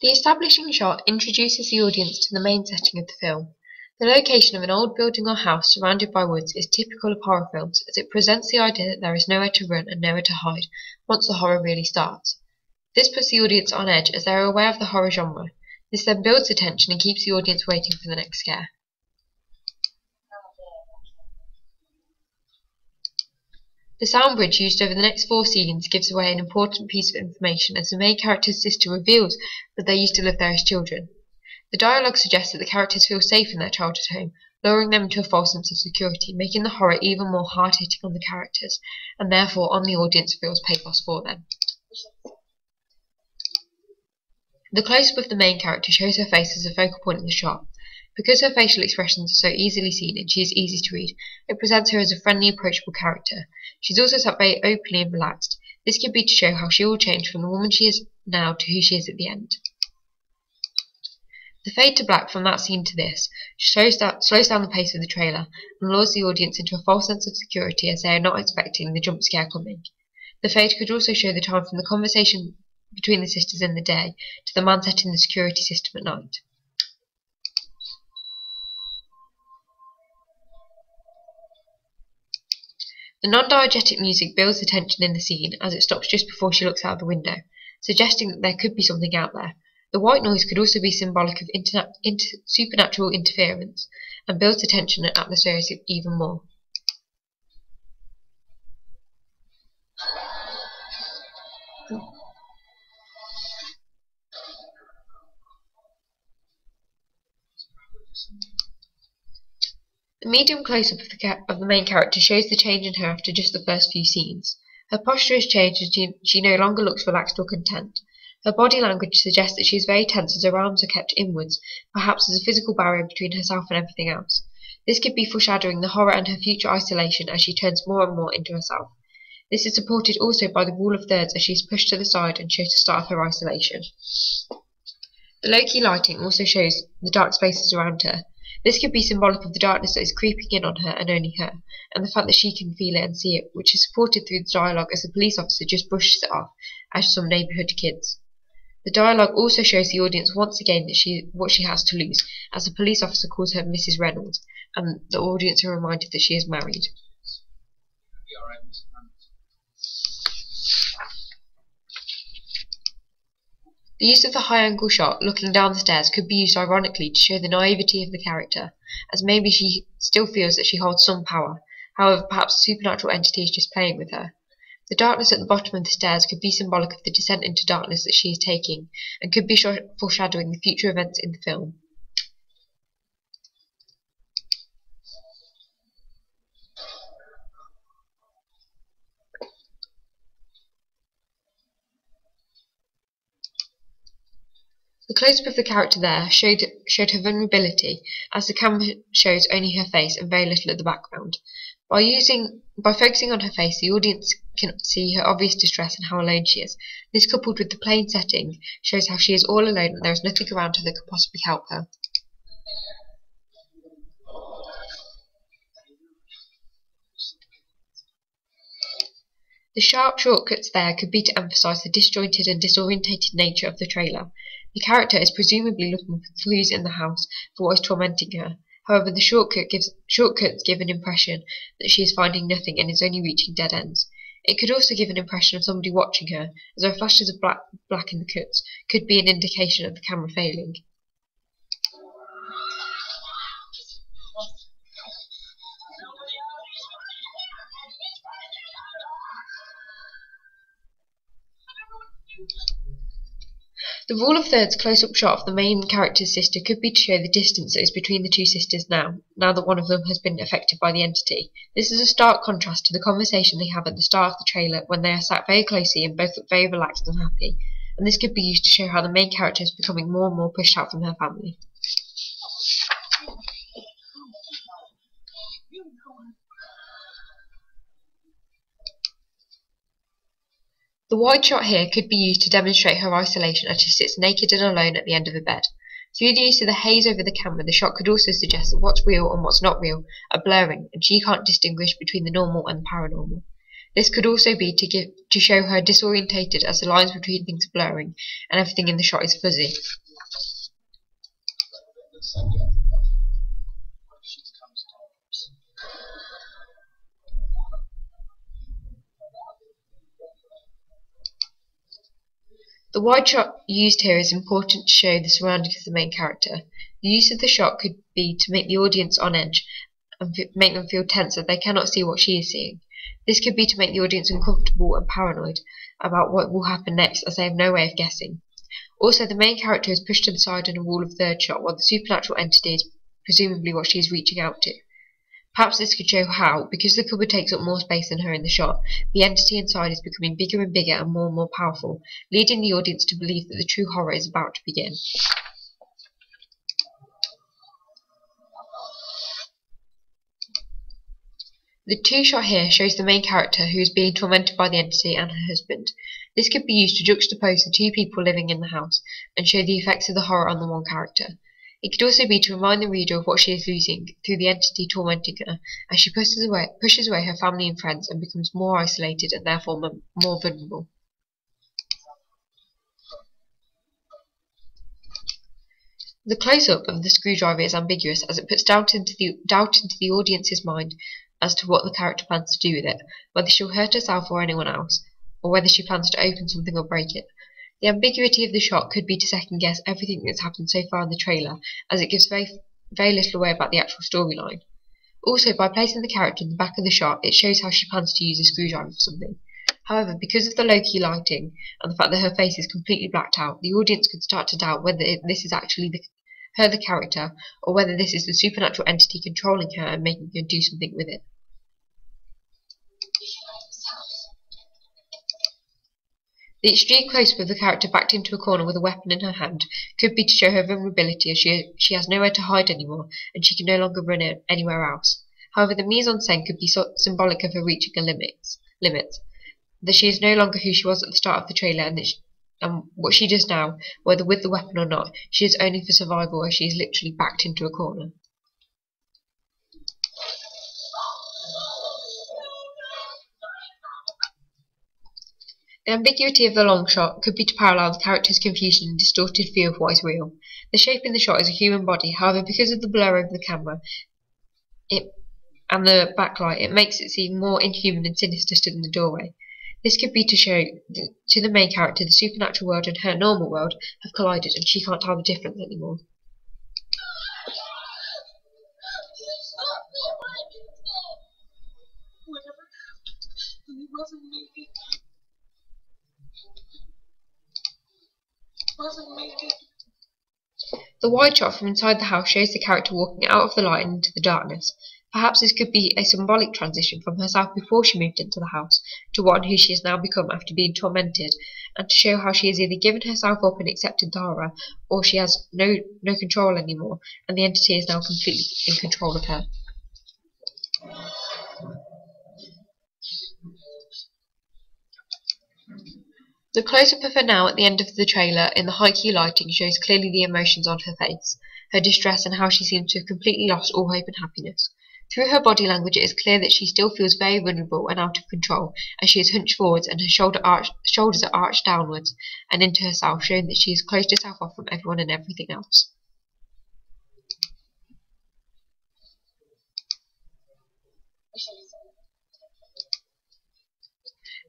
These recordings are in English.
The establishing shot introduces the audience to the main setting of the film. The location of an old building or house surrounded by woods is typical of horror films, as it presents the idea that there is nowhere to run and nowhere to hide once the horror really starts. This puts the audience on edge as they are aware of the horror genre. This then builds the tension and keeps the audience waiting for the next scare. The sound bridge used over the next 4 scenes gives away an important piece of information as the main character's sister reveals that they used to live there as children. The dialogue suggests that the characters feel safe in their childhood home, lowering them into a false sense of security, making the horror even more hard-hitting on the characters, and therefore on the audience feels pathos for them. The close-up of the main character shows her face as a focal point in the shot. Because her facial expressions are so easily seen and she is easy to read, it presents her as a friendly, approachable character. She's also sat very openly and relaxed. This could be to show how she will change from the woman she is now to who she is at the end. The fade to black from that scene to this slows down the pace of the trailer and lures the audience into a false sense of security as they are not expecting the jump scare coming. The fade could also show the time from the conversation between the sisters in the day to the man setting the security system at night. The non-diegetic music builds the tension in the scene as it stops just before she looks out the window, suggesting that there could be something out there. The white noise could also be symbolic of supernatural interference and builds the tension and atmosphere even more. The medium close-up of the main character shows the change in her after just the first few scenes. Her posture has changed as she no longer looks relaxed or content. Her body language suggests that she is very tense as her arms are kept inwards, perhaps as a physical barrier between herself and everything else. This could be foreshadowing the horror and her future isolation as she turns more and more into herself. This is supported also by the rule of thirds as she is pushed to the side and shows the start of her isolation. The low-key lighting also shows the dark spaces around her. This could be symbolic of the darkness that is creeping in on her and only her, and the fact that she can feel it and see it, which is supported through the dialogue as the police officer just brushes it off as some neighbourhood kids. The dialogue also shows the audience once again that what she has to lose, as the police officer calls her Mrs. Reynolds, and the audience are reminded that she is married. The use of the high-angle shot looking down the stairs could be used ironically to show the naivety of the character, as maybe she still feels that she holds some power. However, perhaps a supernatural entity is just playing with her. The darkness at the bottom of the stairs could be symbolic of the descent into darkness that she is taking, and could be foreshadowing the future events in the film. The close-up of the character there showed her vulnerability, as the camera shows only her face and very little at the background. By focusing on her face, the audience can see her obvious distress and how alone she is. This, coupled with the plain setting, shows how she is all alone and there is nothing around her that could possibly help her. The sharp shortcuts there could be to emphasise the disjointed and disorientated nature of the trailer. The character is presumably looking for clues in the house for what is tormenting her. However, the shortcuts give an impression that she is finding nothing and is only reaching dead ends. It could also give an impression of somebody watching her, as there are flashes of black in the cuts, could be an indication of the camera failing. The rule of thirds close-up shot of the main character's sister could be to show the distance that is between the two sisters now that one of them has been affected by the entity. This is a stark contrast to the conversation they have at the start of the trailer when they are sat very closely and both look very relaxed and happy, and this could be used to show how the main character is becoming more and more pushed out from her family. The wide shot here could be used to demonstrate her isolation as she sits naked and alone at the end of the bed. Through the use of the haze over the camera, the shot could also suggest that what's real and what's not real are blurring, and she can't distinguish between the normal and the paranormal. This could also be to show her disorientated as the lines between things are blurring and everything in the shot is fuzzy. The wide shot used here is important to show the surroundings of the main character. The use of the shot could be to make the audience on edge and make them feel tense that they cannot see what she is seeing. This could be to make the audience uncomfortable and paranoid about what will happen next, as they have no way of guessing. Also, the main character is pushed to the side in a wall of third shot, while the supernatural entity is presumably what she is reaching out to. Perhaps this could show how, because the cupboard takes up more space than her in the shot, the entity inside is becoming bigger and bigger and more powerful, leading the audience to believe that the true horror is about to begin. The two shot here shows the main character who is being tormented by the entity and her husband. This could be used to juxtapose the two people living in the house and show the effects of the horror on the one character. It could also be to remind the reader of what she is losing through the entity tormenting her as she pushes away her family and friends and becomes more isolated and therefore more vulnerable. The close-up of the screwdriver is ambiguous as it puts doubt into the audience's mind as to what the character plans to do with it, whether she'll hurt herself or anyone else, or whether she plans to open something or break it. The ambiguity of the shot could be to second-guess everything that's happened so far in the trailer, as it gives very little away about the actual storyline. Also, by placing the character in the back of the shot, it shows how she plans to use a screwdriver for something. However, because of the low-key lighting and the fact that her face is completely blacked out, the audience could start to doubt whether this is actually the character, or whether this is the supernatural entity controlling her and making her do something with it. The extreme close-up of the character backed into a corner with a weapon in her hand could be to show her vulnerability as she has nowhere to hide anymore and she can no longer run anywhere else. However, the mise-en-scene could be symbolic of her reaching her limits, that she is no longer who she was at the start of the trailer and what she does now, whether with the weapon or not, she is only for survival as she is literally backed into a corner. The ambiguity of the long shot could be to parallel the character's confusion and distorted view of what is real. The shape in the shot is a human body, however, because of the blur over the camera and the backlight, it makes it seem more inhuman and sinister stood in the doorway. This could be to show to the main character the supernatural world and her normal world have collided and she can't tell the difference anymore. The wide shot from inside the house shows the character walking out of the light and into the darkness. Perhaps this could be a symbolic transition from herself before she moved into the house to one who she has now become after being tormented, and to show how she has either given herself up and accepted the horror, or she has no control anymore, and the entity is now completely in control of her. The close-up of her now at the end of the trailer in the high-key lighting shows clearly the emotions on her face, her distress and how she seems to have completely lost all hope and happiness. Through her body language it is clear that she still feels very vulnerable and out of control as she is hunched forwards and her shoulders are arched downwards and into herself, showing that she has closed herself off from everyone and everything else.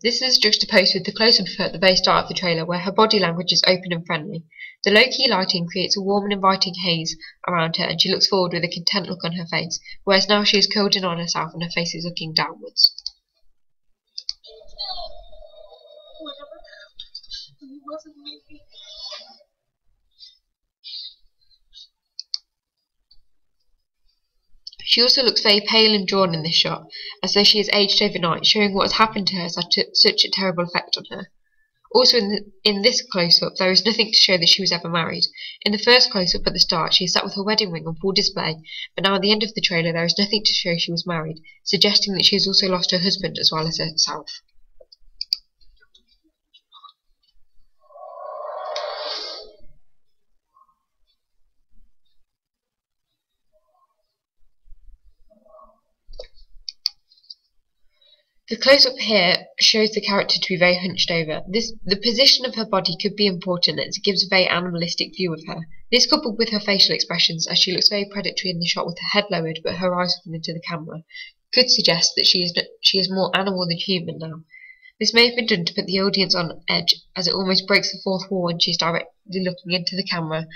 This is juxtaposed with the close-up of her at the very start of the trailer, where her body language is open and friendly. The low-key lighting creates a warm and inviting haze around her, and she looks forward with a content look on her face, whereas now she is curled in on herself and her face is looking downwards. She also looks very pale and drawn in this shot, as though she has aged overnight, showing what has happened to her has had such a terrible effect on her. Also, in this close-up, there is nothing to show that she was ever married. In the first close-up at the start, she is sat with her wedding ring on full display, but now at the end of the trailer, there is nothing to show she was married, suggesting that she has also lost her husband as well as herself. The close-up here shows the character to be very hunched over. The position of her body could be important as it gives a very animalistic view of her. This, coupled with her facial expressions, as she looks very predatory in the shot with her head lowered but her eyes looking into the camera, could suggest that she is more animal than human now. This may have been done to put the audience on edge, as it almost breaks the fourth wall when she is directly looking into the camera,